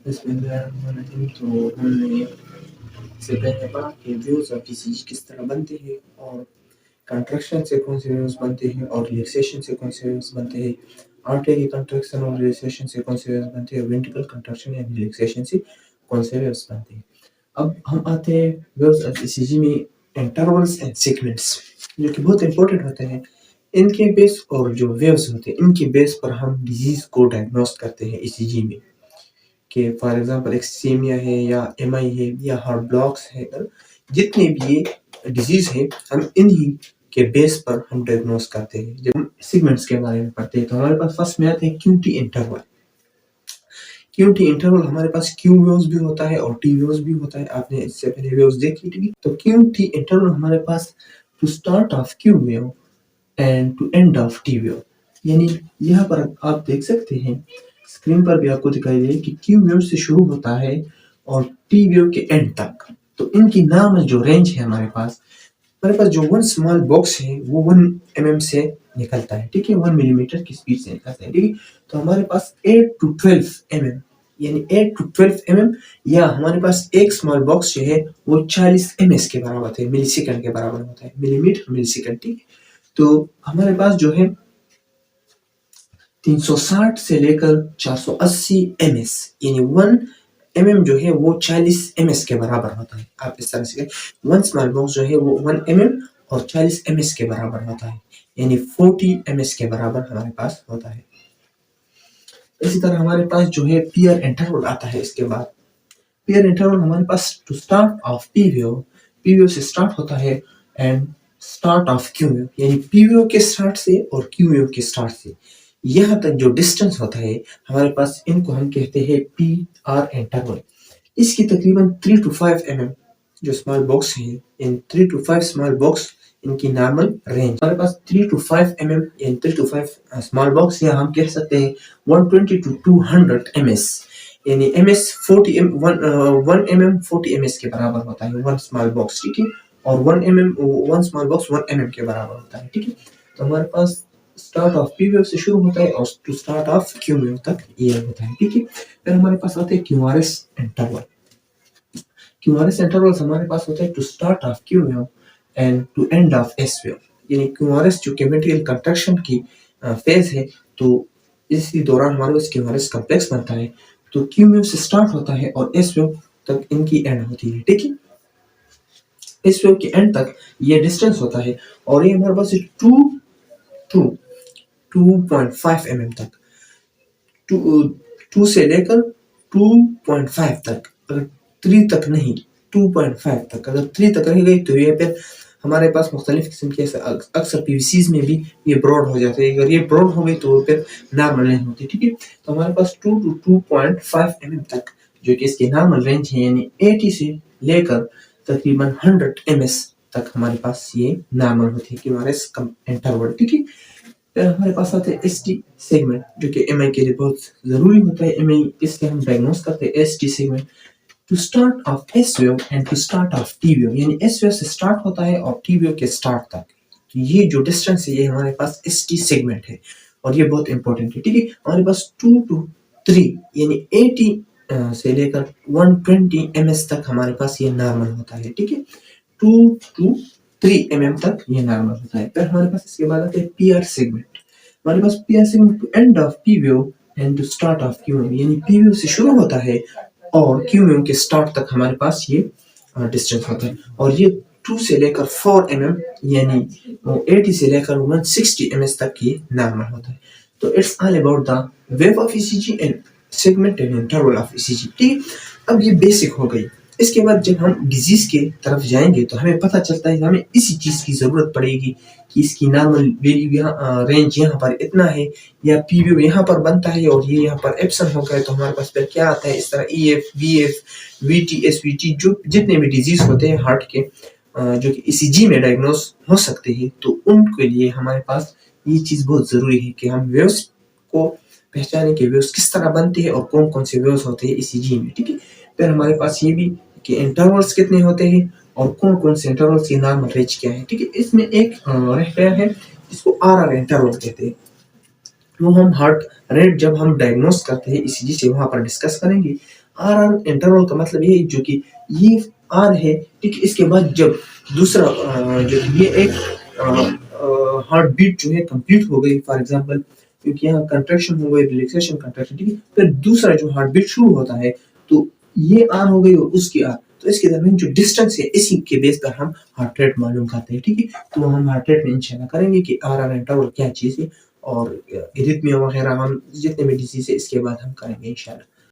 बिस्मिल्लाहिर्रहमानिर्रहीम। तो हमने इससे पहले पढ़ा कि व्यूज़ ऑफ ईसीजी किस तरह बनते हैं और कंट्रैक्शन से कौन से वेव्स बनते हैं और रिलैक्सेशन से कौन से वेव्स बनते हैं। आर्टरी कंट्रैक्शन और रिलैक्सेशन से कौन से वेव्स बनते हैं और वेंट्रिकल कंट्रैक्शन या रिलैक्सेशन से कौन से वेव्स बनते हैं। अब हम आते हैं वेव्स ऑफ ईसीजी में इंटरवल्स एंड सेगमेंट्स, जो कि बहुत इंपॉर्टेंट होते हैं। इनके बेस और जो वेव्स होते हैं इनके बेस पर हम डिजीज को डायग्नोस करते हैं ईसीजी में, कि फॉर एग्जांपल एक्सीमिया है या एमआई है या हार्ट ब्लॉक्स है, जितने भी ये डिजीज है हम इन्हीं के बेस पर हम डायग्नोस करते हैं। जब हम सेगमेंट्स के बारे में पढ़ते हैं तो हमारे पास फर्स्ट में आते हैं क्यूटी इंटरवल। क्यूटी इंटरवल हमारे पास क्यू वेव्स भी होता है और टी वेव्स भी होता है, आपने इससे पहले वेव्स देखी थी। तो क्यूटी इंटरवल हमारे पास to start of Q wave and to end of T wave, यानी यहाँ पर आप देख सकते हैं स्क्रीन पर भी आपको दिखाई दे कि क्यू वेव से शुरू होता है और टी वेव के एंड तक। तो इनकी नाम जो रेंज है हमारे पास जो वन स्मॉल बॉक्स है वो 1 mm से निकलता है, ठीक है, 1 मिलीमीटर की स्पीड से निकलता है, ठीक है। तो हमारे पास 8 to 12 mm, यानी 8 to 12 mm, या हमारे पास एक स्मॉल बॉक्स जो है वो 40 ms के बराबर होता है, मिली सेकंड के बराबर होता है, मिलीमीटर मिली सेकंड, ठीक है। तो हमारे पास जो है 360 से लेकर 480 ms, यानी 1 mm जो है वो 40 ms के बराबर होता है। आप इस तरह से वन स्मॉल बॉक्स जो है वो 1 mm और 40 ms के बराबर होता है, यानी 40 ms के बराबर हमारे पास होता है। इसी तरह हमारे पास जो है पियर इंटरवल आता है। इसके बाद पियर इंटरवल हमारे पास to start of P wave से स्टार्ट होता है end start of Q wave, यानी पी वेव के स्टार्ट से और क्यू वेव के स्टार्ट से यहाँ तक जो डिस्टेंस होता है हमारे पास, इनको हम कहते हैं पी आर इंटरवल। इसकी तकरीबन 3 to 5 mm जो स्मॉल बॉक्स है, इन 3 to 5 स्मॉल बॉक्स इनकी नॉर्मल रेंज। हमारे पास 3 to 5 mm in 3 to 5 small box, या हम कह सकते हैं 120 to 200 ms, यानी ms 40 1 mm 40 ms के बराबर होता है वन स्मॉल बॉक्स, ठीक है, और 1 स्मॉल बॉक्स 1 mm के बराबर होता है, ठीक है। तो हमारे पास स्टार्ट ऑफ पी वेव से शुरू होता है और to start of Q wave तक ये होता है, ठीक है। फिर हमारे पास आते हैं क्यूआरएस इंटरवल। क्यूआरएस इंटरवल हमारे पास होता है to start of Q wave and to end of S wave, यानी क्यूआरएस जो वेंट्रिकल कंट्रैक्शन की फेज है, तो इसी दौरान हमारे पास क्यूआरएस कॉम्प्लेक्स बनता है। तो क्यू वेव से स्टार्ट होता है और एस वेव तक इनकी एंड होती है, ठीक है। एस वेव की एंड तक ये डिस्टेंस होता है और ये हमारे पास 2.5 mm तक, 2 से लेकर 2.5 तक, अगर 3 तक नहीं 2.5 तक, अगर 3 तक रह गई तो ये फिर हमारे पास मुख्तलिफ किस्म के अक्सर पीवीसीज में भी ये ब्रॉड हो जाते हैं। अगर ये ब्रॉड हो गई तो फिर नॉर्मल नहीं होती, ठीक है। तो हमारे पास 2 to 2.5 mm तक जो कि इसकी नॉर्मल रेंज है, यानी 80 से लेकर तकरीबन 100 ms तक हमारे पास ये नॉर्मल होती है कि हमारे इंटरवल, ठीक है। फिर हमारे पास आते हैं एस टी सेगमेंट, जो कि एम आई के लिए बहुत जरूरी होता है। एम आई इससे हम डायग्नोस करते हैं S T segment to start of S wave and to start of T wave, यानी एस वेव से स्टार्ट होता है और टी वेव के स्टार्ट तक। तो ये जो डिस्टेंस है ये हमारे पास एस टी सेगमेंट है और ये बहुत इंपॉर्टेंट है, ठीक है। हमारे पास 2 to 3 यानी 80 से लेकर 120 ms तक हमारे पास ये नॉर्मल होता है, ठीक है। 2 to 3 mm तक ये नॉर्मल होता है। फिर हमारे पास इसके बाद आते हैं पीआर सेगमेंट। हमारे पास PR segment to end of P wave and to start of Q wave, यानी पी वेव से शुरू होता है और क्यू वेव के स्टार्ट तक हमारे पास ये डिस्टेंस होता है। और ये 2 से लेकर 4 mm, यानी 80 से लेकर 160 ms तक ये नॉर्मल होता है। तो it's all about the wave of ECG and segment and interval of ECG, ठीक है। अब ये बेसिक हो गई। इसके बाद जब हम डिजीज के तरफ जाएंगे तो हमें पता चलता है कि हमें इसी चीज की जरूरत पड़ेगी कि इसकी नॉर्मल वैल्यू यहाँ रेंज यहाँ पर इतना है, या पी वेव यहाँ पर बनता है और ये यहाँ पर एब्सेंट हो गया, तो हमारे पास फिर क्या आता है। इस तरह E F V F we T S V T जो जितने भी डिजीज होते हैं हार्ट के जो कि ईसीजी में डायग्नोस हो सकते हैं, तो उनके लिए हमारे पास ये चीज बहुत जरूरी है कि हम वेव्स को पहचाने कि वेव्स किस तरह बनते हैं और कौन कौन से वेव्स होते हैं ईसीजी में, ठीक है। फिर हमारे पास ये भी कि इंटरवल्स कितने होते हैं और कौन कौन से इंटरवल्स की नॉर्मल रेंज क्या है, ठीक है। इसमें एक रह गया है जिसको आरआर इंटरवल कहते हैं, वो हम हार्ट रेट जब हम डायग्नोस करते हैं ईसीजी से वहां पर डिस्कस करेंगे। आर आर इंटरवल का मतलब ये है जो कि ये आर है, ठीक है, इसके बाद जब दूसरा जो ये एक हार्ट बीट जो है कंप्लीट हो गई फॉर एग्जांपल, क्योंकि यहाँ कंट्रैक्शन हो गई, रिलैक्सेशन, कंट्रैक्शन, ठीक है, फिर दूसरा जो हार्ट बीट शुरू होता है तो ये आर हो गई और उसकी आर, तो इसके दरमियान जो डिस्टेंस है इसी के बेस पर हम हार्ट रेट मालूम करते हैं, ठीक है। तो हम हार्ट रेट में इंशाल्लाह करेंगे कि आर आर इंटरवल क्या चीज़ है और इरिथमिया वगैरह हम जितने भी डिजीज है इसके बाद हम करेंगे इंशाल्लाह।